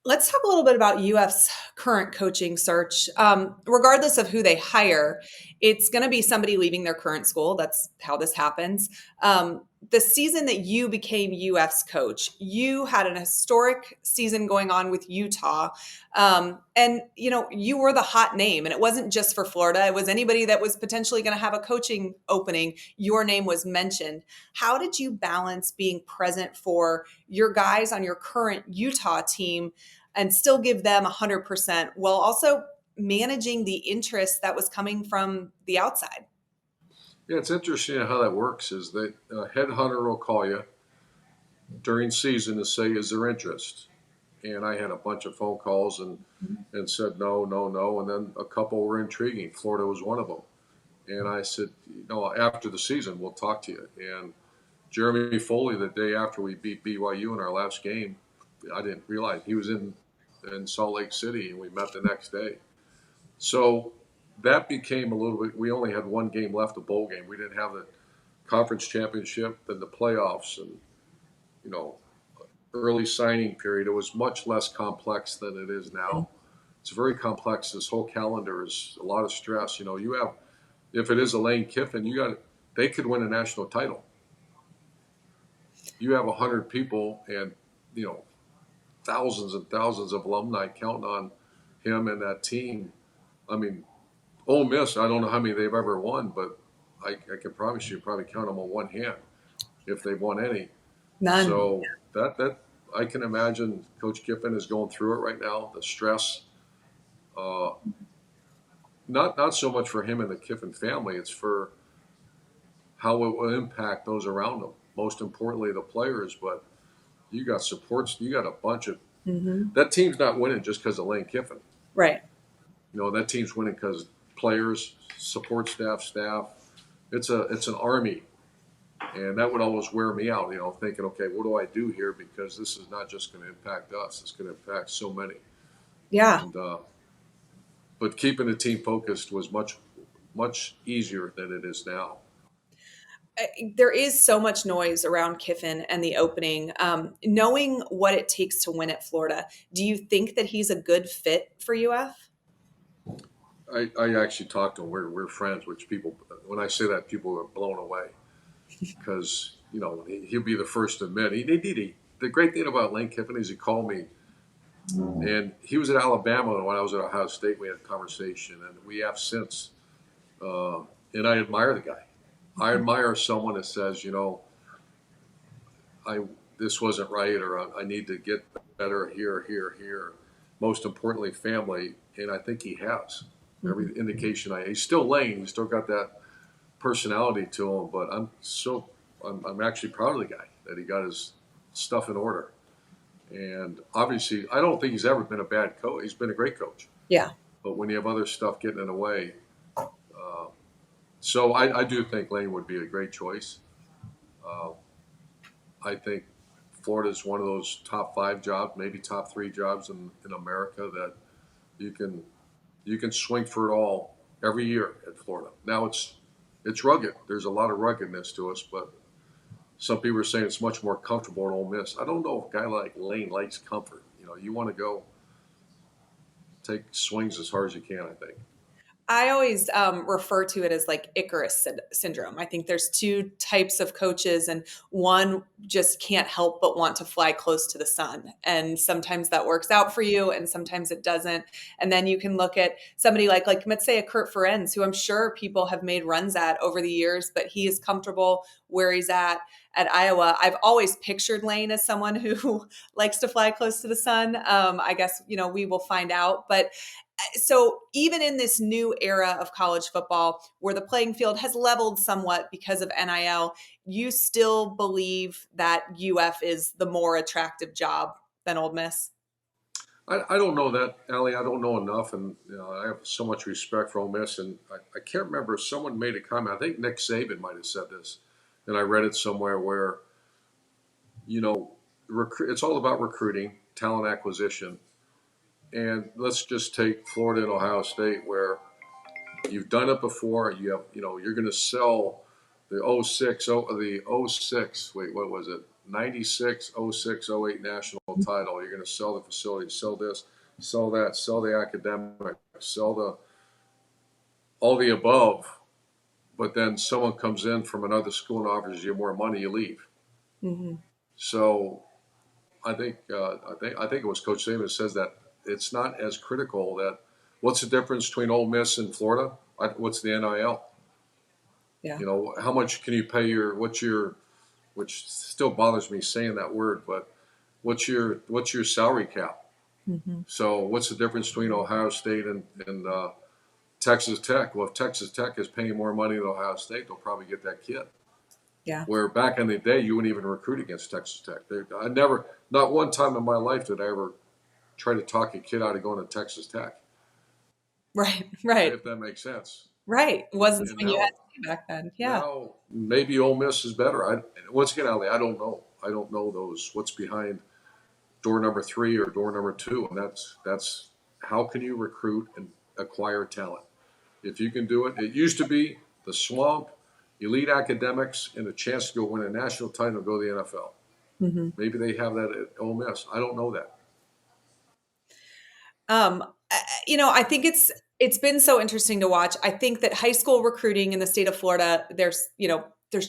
Let's talk a little bit about UF's current coaching search. Regardless of who they hire, it's going to be somebody leaving their current school. That's how this happens. The season that you became UF's coach, you had an historic season going on with Utah. And, you were the hot name. And it wasn't just for Florida, it was anybody that was potentially going to have a coaching opening. Your name was mentioned. How did you balance being present for your guys on your current Utah team and still give them 100% while also managing the interest that was coming from the outside? Yeah, it's interesting how that works. Is that a headhunter will call you during season to say, "Is there interest?" And I had a bunch of phone calls and said no, no, no, and then a couple were intriguing. Florida was one of them, and I said, after the season, we'll talk to you. And Jeremy Foley, the day after we beat BYU in our last game, I didn't realize he was in Salt Lake City, and we met the next day. So that became a little bit. We only had one game left, a bowl game. We didn't have the conference championship and the playoffs, and you know, early signing period. It was much less complex than it is now. It's very complex. This whole calendar is a lot of stress. You have, if it is a Lane Kiffin, they could win a national title. You have 100 people and you know thousands and thousands of alumni counting on him and that team. I mean, Ole Miss, I don't know how many they've ever won, but I can promise you, probably count them on one hand if they've won any. None. So that I can imagine Coach Kiffin is going through it right now. The stress, uh, not so much for him and the Kiffin family. It's for how it will impact those around him. Most importantly, the players. But you got supports. You got a bunch of Hmm. that team's not winning just because of Lane Kiffin. Right. That team's winning because players, support staff. It's an army, and that would always wear me out. Thinking, okay, what do I do here? Because this is not just going to impact us; it's going to impact so many. Yeah. And but keeping the team focused was much easier than it is now. There is so much noise around Kiffin and the opening. Knowing what it takes to win at Florida, do you think that he's a good fit for UF? I actually talked to him. We're friends, which people, when I say that, people are blown away because he'll be the first to admit the great thing about Lane Kiffin is he called me, and he was at Alabama, and when I was at Ohio State, we had a conversation, and we have since. And I admire the guy. I admire someone that says, I this wasn't right, or I need to get better here, here, here. Most importantly, family, and I think he has. Every Mhm. indication he's still Lane. He's still got that personality to him. But I'm actually proud of the guy that he got his stuff in order. And obviously, I don't think he's ever been a bad coach. He's been a great coach. Yeah. But when you have other stuff getting in the way, uh, so I do think Lane would be a great choice. Uh, I think Florida is one of those top five jobs, maybe top three jobs in America that you can you can swing for it all every year at Florida. Now it's rugged. There's a lot of ruggedness to us, but some people are saying it's much more comfortable at Ole Miss. I don't know if a guy like Lane likes comfort. You want to go take swings as hard as you can. I think. I always refer to it as like Icarus syndrome. I think there's two types of coaches, and one just can't help but want to fly close to the sun. And sometimes that works out for you, and sometimes it doesn't. And then you can look at somebody like let's say a Kurt Ferenz, who I'm sure people have made runs at over the years, but he is comfortable where he's at Iowa. I've always pictured Lane as someone who likes to fly close to the sun. I guess we will find out, but so even in this new era of college football where the playing field has leveled somewhat because of NIL, you still believe that UF is the more attractive job than Ole Miss? I don't know that, Allie. I don't know enough, and I have so much respect for Ole Miss, and I can't remember. Someone made a comment. I think Nick Saban might have said this, and I read it somewhere where you know, it's all about recruiting, talent acquisition, and let's just take Florida and Ohio State, where you've done it before. You're going to sell the '06. The '06. Wait, what was it? 96, 06, 08 national title. You're going to sell the facility, sell this, sell that, sell the academic, sell the all the above. But then someone comes in from another school and offers you more money, you leave. Hmm. So I think it was Coach Saban that says that it's not as critical that what's the difference between Ole Miss and Florida? What's the NIL? Yeah. How much can you pay what's your which still bothers me saying that word, but what's your salary cap? Hmm. So what's the difference between Ohio State and Texas Tech? Well, if Texas Tech is paying more money than Ohio State, they'll probably get that kid. Yeah. Where back in the day, you wouldn't even recruit against Texas Tech. I never, not one time in my life did I ever try to talk a kid out of going to Texas Tech, Right. Right. if that makes sense. Right. It wasn't And something you had now, to do back then. Yeah. now maybe Ole Miss is better. Once again, Ali, I don't know. I don't know what's behind door number 3 or door number 2, and that's how can you recruit and acquire talent? If you can do it, it used to be the swamp, elite academics, and a chance to go win a national title and go to the NFL. Hmm. Maybe they have that at Ole Miss. I don't know that. Um, I think it's been so interesting to watch. I think that high school recruiting in the state of Florida, there's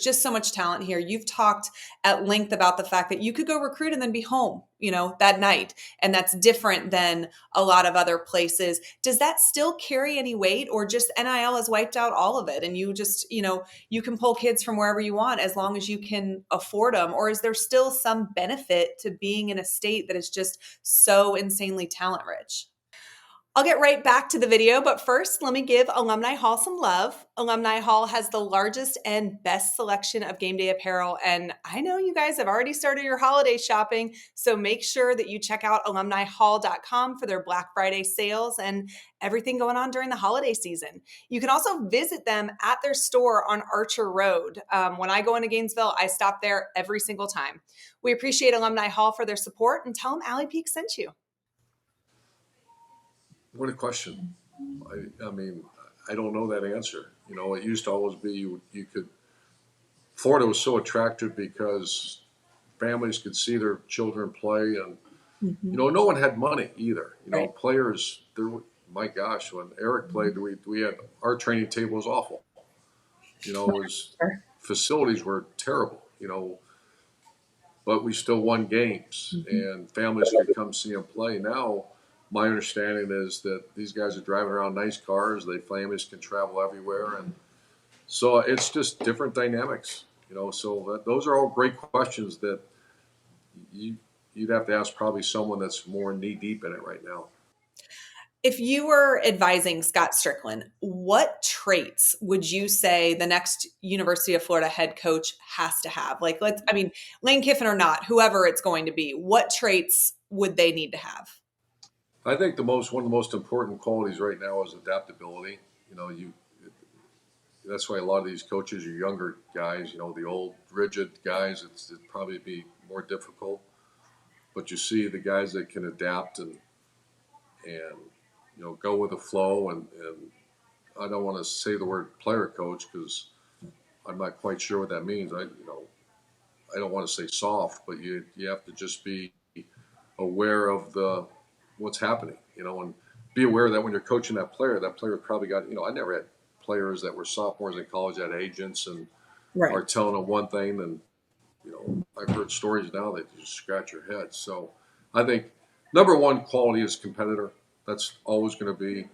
just so much talent here. You've talked at length about the fact that you could go recruit and then be home, that night, and that's different than a lot of other places. Does that still carry any weight, or just NIL has wiped out all of it, and you just, you can pull kids from wherever you want as long as you can afford them, or is there still some benefit to being in a state that is just so insanely talent rich? I'll get right back to the video, but first, let me give Alumni Hall some love. Alumni Hall has the largest and best selection of game day apparel, and I know you guys have already started your holiday shopping, so make sure that you check out alumnihall.com for their Black Friday sales and everything going on during the holiday season. You can also visit them at their store on Archer Road. When I go into Gainesville, I stop there every single time. We appreciate Alumni Hall for their support, and tell them Allie Peak sent you. What a question. I mean, I don't know that answer. It used to always be you could. Florida was so attractive because families could see their children play, and Mhm. no one had money either. Right. Players. My gosh, when Eric played, we had our training table was awful. It was Sure. facilities were terrible. But we still won games, Mhm. and families could come see them play. Now, my understanding is that these guys are driving around nice cars. They families can travel everywhere, and so it's just different dynamics. So those are all great questions that you you'd have to ask probably someone that's more knee deep in it right now. If you were advising Scott Strickland, what traits would you say the next University of Florida head coach has to have? Like, Lane Kiffin or not, whoever it's going to be, what traits would they need to have? I think one of the most important qualities right now is adaptability. You that's why a lot of these coaches are younger guys. The old rigid guys. It'd probably be more difficult. But you see the guys that can adapt and go with the flow. And I don't want to say the word player coach because I'm not quite sure what that means. I don't want to say soft, but you have to just be aware of the what's happening. And be aware that when you're coaching that player probably got. I never had players that were sophomores in college that had agents and Right. are telling them one thing, and I've heard stories now that you just scratch your head. So I think number one quality is competitor. That's always going to be.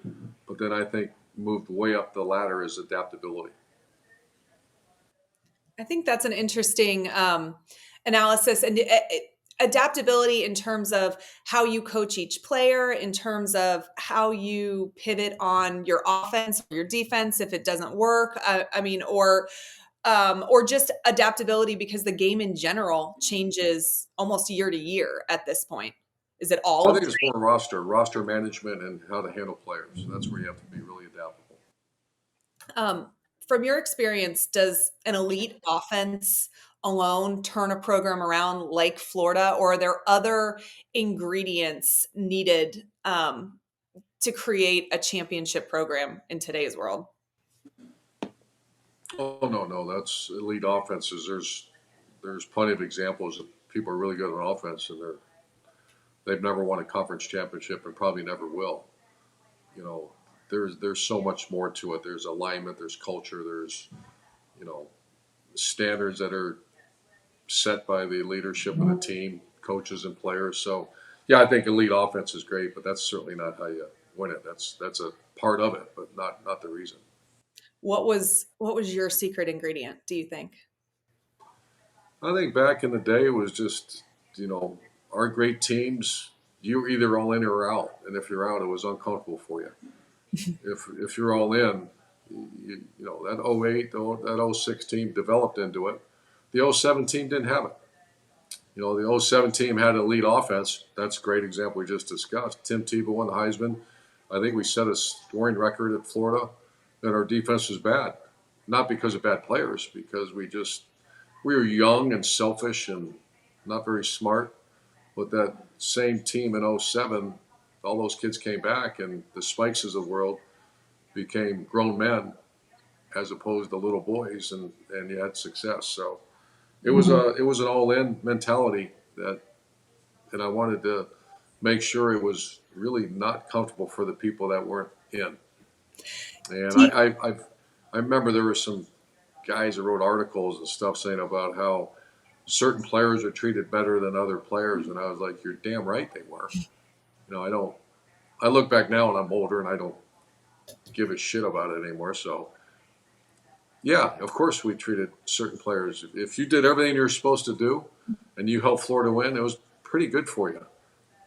But then I think moved way up the ladder is adaptability. I think that's an interesting analysis and adaptability in terms of how you coach each player, in terms of how you pivot on your offense or your defense if it doesn't work. Or just adaptability because the game in general changes almost year to year at this point. Is it all I of think the it's more roster management and how to handle players. So that's where you have to be really adaptable. From your experience, does an elite offense alone turn a program around like Florida, or are there other ingredients needed to create a championship program in today's world? Oh no, no, that's elite offenses. there's plenty of examples of people are really good on offense and they've never won a conference championship and probably never will. You know, there's so much more to it. There's alignment, there's culture, there's you know standards that are set by the leadership of the team, coaches and players. So yeah, I think elite offense is great, but that's certainly not how you win it. That's a part of it, but not the reason. What was your secret ingredient, do you think? I think back in the day it was just our great teams. You were either all in or out, and if you're out, it was uncomfortable for you. If you're all in, that '08, that '06 team developed into it. The '07 team didn't have it. The '07 team had an elite offense. That's a great example we just discussed. Tim Tebow won the Heisman. I think we set a scoring record at Florida, and our defense was bad. Not because of bad players, because we were young and selfish and not very smart. But that same team in '07, all those kids came back, and the Spice's of the world became grown men as opposed to little boys, and you had success. So it was an all in mentality and I wanted to make sure it was really not comfortable for the people that weren't in. And Do you, I remember there were some guys that wrote articles and stuff saying about how certain players are treated better than other players, and I was like, you're damn right they were. I don't. I look back now and I'm older and I don't give a shit about it anymore. So yeah, of course we treated certain players. If you did everything you're supposed to do and you helped Florida win, it was pretty good for you.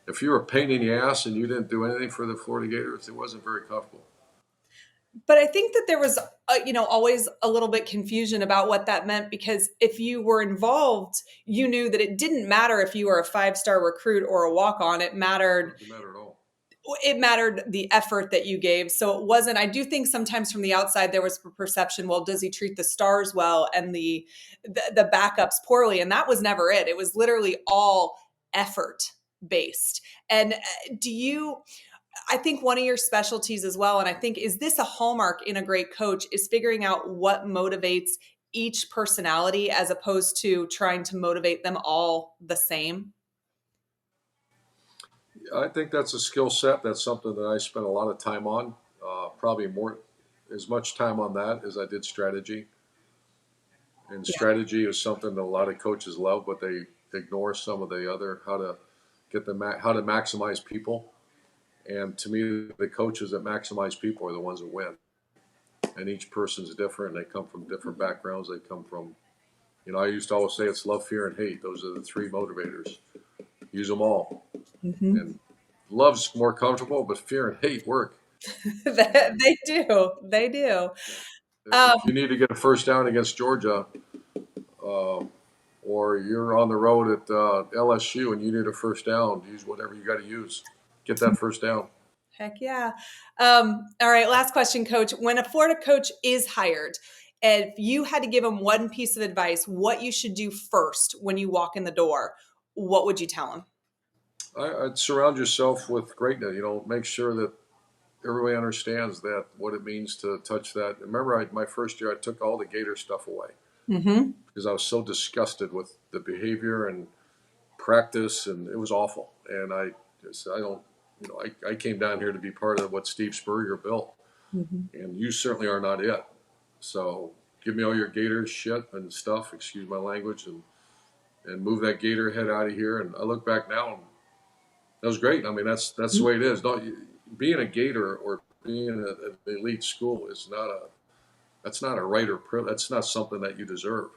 If you were a pain in the ass and you didn't do anything for the Florida Gators, it wasn't very comfortable. but I think that there was, always a little bit confusion about what that meant, because if you were involved, you knew that it didn't matter if you were a five-star recruit or a walk-on. It mattered. It didn't matter at all. It mattered the effort that you gave. So it wasn't. I do think sometimes from the outside there was a perception. Well, does he treat the stars well and the backups poorly? And that was never it. It was literally all effort based. And do you? I think one of your specialties as well, and I think is this a hallmark in a great coach, is figuring out what motivates each personality as opposed to trying to motivate them all the same. I think that's a skill set. That's something that I spent a lot of time on. Probably more, as much time on that as I did strategy. And Yeah. strategy is something that a lot of coaches love, but they ignore some of the other how to how to maximize people. And to me, the coaches that maximize people are the ones that win. And each person's different. They come from different backgrounds. They come from, I used to always say it's love, fear, and hate. Those are the three motivators. Use them all. Mm-hmm. And love's more comfortable, but fear and hate work. They do. They do. Um, If you need to get a first down against Georgia, uh, or you're on the road at LSU and you need a first down, use whatever you got to use. Get that first down. Heck yeah. All right. Last question, coach. When a Florida coach is hired, if you had to give them one piece of advice, what you should do first when you walk in the door, what would you tell them? I'd surround yourself with greatness. Make sure that everybody understands that what it means to touch that. Remember, my first year, I took all the Gator stuff away Mm-hmm. because I was so disgusted with the behavior and practice, and it was awful. And I don't, I came down here to be part of what Steve Spurrier built, Mm-hmm. and you certainly are not it. So give me all your Gator shit and stuff, excuse my language, and move that Gator head out of here. And I look back now, and that was great. I mean, that's the way it is. Being a Gator or being an elite school is not a that's not a right or privilege. That's not something that you deserve.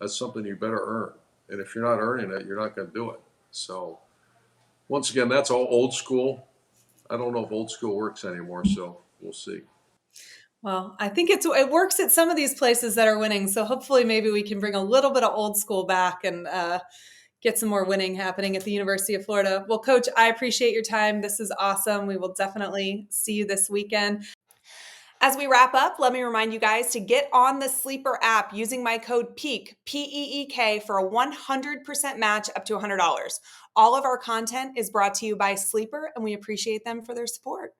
That's something you better earn. And if you're not earning it, you're not going to do it. So once again, that's all old school. I don't know if old school works anymore. So we'll see. Well, I think it works at some of these places that are winning. So hopefully, maybe we can bring a little bit of old school back and get some more winning happening at the University of Florida. Well, Coach, I appreciate your time. This is awesome. We will definitely see you this weekend. As we wrap up, let me remind you guys to get on the Sleeper app using my code PEEK, PEEK, for a 100% match up to $100. All of our content is brought to you by Sleeper, and we appreciate them for their support.